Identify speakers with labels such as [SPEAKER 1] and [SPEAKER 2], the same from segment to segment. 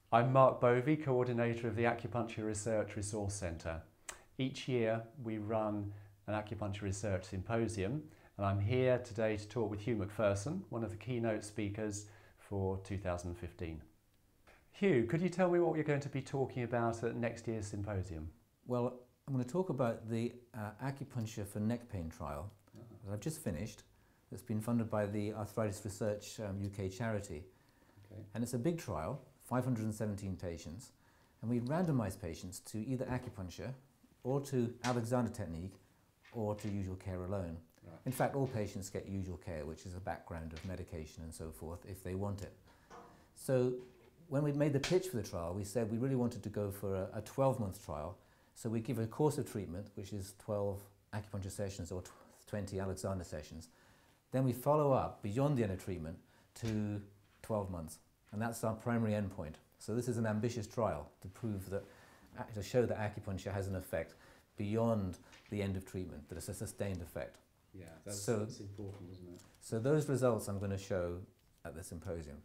[SPEAKER 1] I'm Mark Bovey, coordinator of the Acupuncture Research Resource Centre. Each year we run an acupuncture research symposium, and I'm here today to talk with Hugh McPherson, one of the keynote speakers for 2015. Hugh, could you tell me what you're going to be talking about at next year's symposium?
[SPEAKER 2] Well, I'm going to talk about the acupuncture for neck pain trial that I've just finished. It's been funded by the Arthritis Research UK charity.
[SPEAKER 1] Okay.
[SPEAKER 2] And it's a big trial, 517 patients, and we randomise patients to either acupuncture or to Alexander technique or to usual care alone.
[SPEAKER 1] Right.
[SPEAKER 2] In fact, all patients get usual care, which is a background of medication and so forth, if they want it. So when we made the pitch for the trial, we said we really wanted to go for a 12-month trial. So we give a course of treatment, which is 12 acupuncture sessions or 20 Alexander sessions. Then we follow up beyond the end of treatment to 12 months. And that's our primary endpoint. So this is an ambitious trial to prove that, to show that acupuncture has an effect beyond the end of treatment, that it's a sustained effect.
[SPEAKER 1] Yeah, that's important, isn't it?
[SPEAKER 2] So those results I'm going to show at the symposium.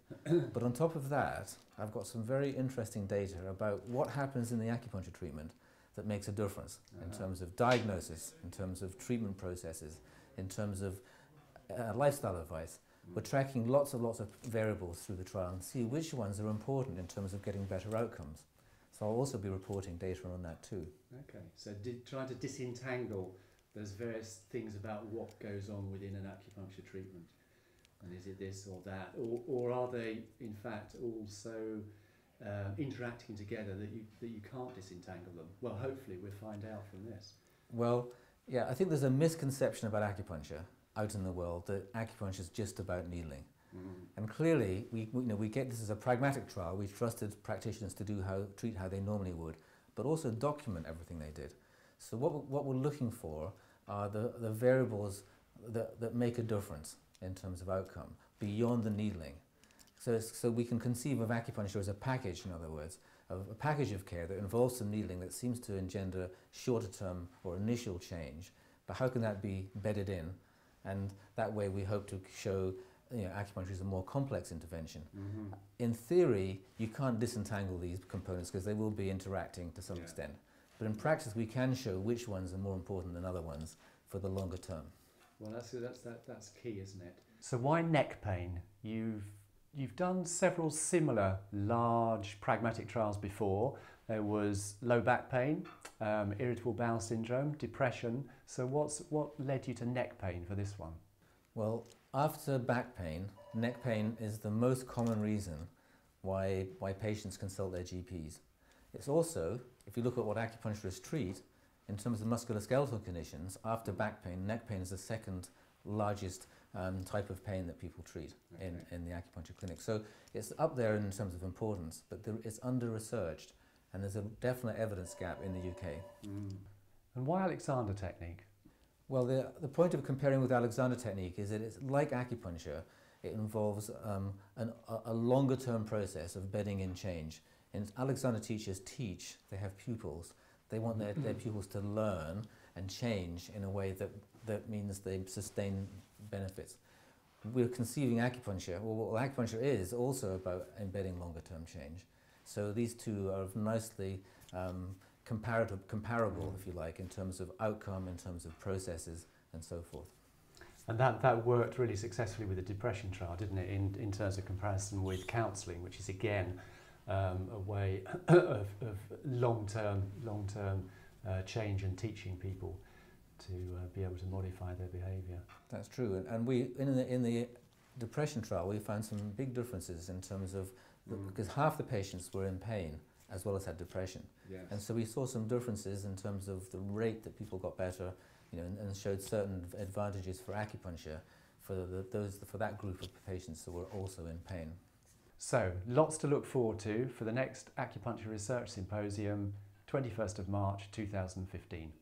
[SPEAKER 2] But on top of that, I've got some very interesting data about what happens in the acupuncture treatment that makes a difference in terms of diagnosis, in terms of treatment processes, in terms of lifestyle advice. We're tracking lots of variables through the trial and see which ones are important in terms of getting better outcomes. So I'll also be reporting data on that too.
[SPEAKER 1] Okay, so trying to disentangle those various things about what goes on within an acupuncture treatment. And is it this or that? Or are they, in fact, all so interacting together that you can't disentangle them? Well, hopefully we'll find out from this.
[SPEAKER 2] Well, yeah, I think there's a misconception about acupuncture out in the world that acupuncture is just about needling. And clearly, we get this as a pragmatic trial. We trusted practitioners to treat how they normally would, but also document everything they did. So what we're looking for are the variables that make a difference in terms of outcome beyond the needling. So we can conceive of acupuncture as a package, in other words, of a package of care that involves some needling that seems to engender shorter term or initial change. But how can that be bedded in? And that way we hope to show acupuncture is a more complex intervention. In theory, you can't disentangle these components because they will be interacting to some extent. But in practice, we can show which ones are more important than other ones for the longer term.
[SPEAKER 1] Well, that's key, isn't it? So why neck pain? You've done several similar large pragmatic trials before. There was low back pain, irritable bowel syndrome, depression. So what led you to neck pain for this one?
[SPEAKER 2] Well, after back pain, neck pain is the most common reason why patients consult their GPs. It's also, if you look at what acupuncturists treat, in terms of musculoskeletal conditions, after back pain, neck pain is the second largest type of pain that people treat in the acupuncture clinic. So it's up there in terms of importance, but it's under-researched, and there's a definite evidence gap in the UK.
[SPEAKER 1] And why Alexander technique?
[SPEAKER 2] Well, the point of comparing with Alexander technique is that it's like acupuncture. It involves a longer-term process of bedding in change. And Alexander teachers teach, they have pupils. They want their pupils to learn and change in a way that means they sustain benefits. We're conceiving acupuncture, well, acupuncture is also about embedding longer-term change. So these two are nicely comparable, if you like, in terms of outcome, in terms of processes, and so forth.
[SPEAKER 1] And that worked really successfully with the depression trial, didn't it, in terms of comparison with counselling, which is again a way of long-term change and teaching people to be able to modify their behaviour.
[SPEAKER 2] That's true, and we in the depression trial we found some big differences in terms of because half the patients were in pain as well as had depression.
[SPEAKER 1] Yes.
[SPEAKER 2] And so we saw some differences in terms of the rate that people got better, and showed certain advantages for acupuncture for that group of patients that were also in pain.
[SPEAKER 1] So, lots to look forward to for the next Acupuncture Research Symposium, 21st of March 2015.